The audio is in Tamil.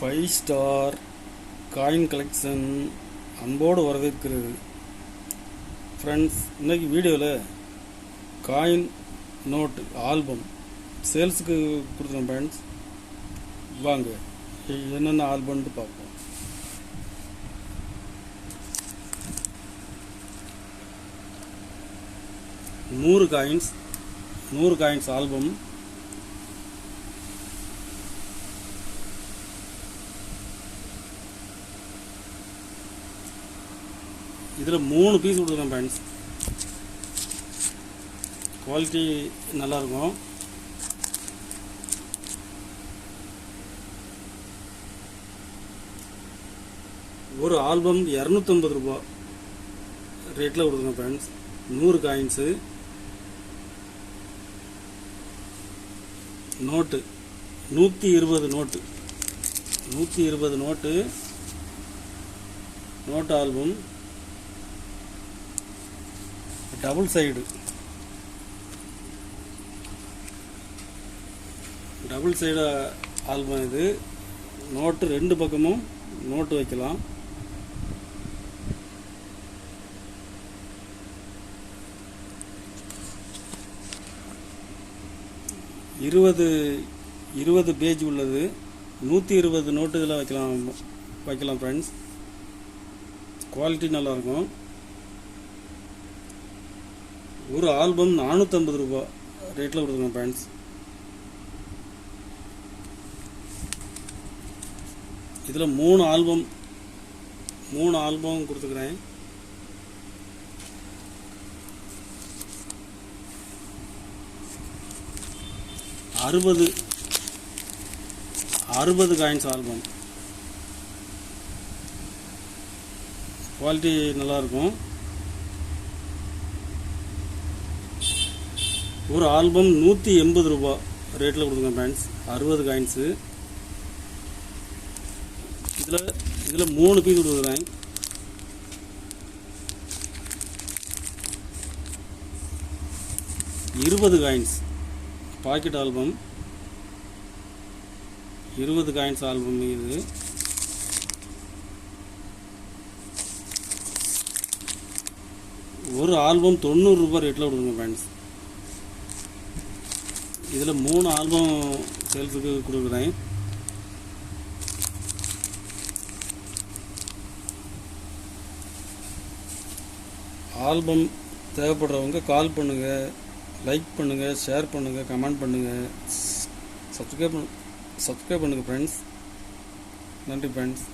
5 ஸ்டார் காயின் கலெக்ஷன் அன்போடு வரவேற்கிறது. ஃப்ரெண்ட்ஸ், இன்னைக்கு வீடியோவில் காயின் நோட்டு ஆல்பம் சேல்ஸுக்கு கொடுத்துருக்கோம். ஃப்ரெண்ட்ஸ், வாங்க என்னென்ன ஆல்பம்னு பார்ப்போம். நூறு காயின்ஸ் ஆல்பம். இதில் 3 பீஸ் கொடுத்துருக்கேன். ஃப்ரெண்ட்ஸ், குவாலிட்டி நல்லாயிருக்கும். ஒரு ஆல்பம் 250 ரூபா ரேட்டில் கொடுத்துருக்கேன். Friends, 100 coins. Note 120 note album. Double side album. இது நோட்டு 2 பக்கமும் நோட்டு வைக்கலாம். இருபது பேஜ் உள்ளது. 120 நோட்டுகளை வைக்கலாம். ஃப்ரெண்ட்ஸ், குவாலிட்டி நல்லாயிருக்கும். ஒரு ஆல்பம் 450 ரூபா ரேட்டில் கொடுத்துருக்கோம். ஃப்ரெண்ட்ஸ், இதில் 3 ஆல்பம் கொடுத்துக்கிறேன். அறுபது காயின்ஸ் ஆல்பம். குவாலிட்டி நல்லாயிருக்கும். ஒரு ஆல்பம் 180 ரூபா ரேட்டில் கொடுத்துருக்கேன். Friends, 60 coins. இதில் 3 பீஸ் கொடுக்குறேன். இருபது coins packet album. 20 coins album. இது ஒரு ஆல்பம் 90 ரூபா ரேட்டில் கொடுக்குறேன். ஃப்ரெண்ட்ஸ், இதில் 3 ஆல்பம் சேல்ஸுக்கு கொடுக்குறேன். ஆல்பம் தேவைப்படுறவங்க கால் பண்ணுங்கள், லைக் பண்ணுங்கள், ஷேர் பண்ணுங்கள், கமெண்ட் பண்ணுங்கள், சப்ஸ்கிரைப் பண்ணுங்கள். ஃப்ரெண்ட்ஸ், நன்றி ஃப்ரெண்ட்ஸ்.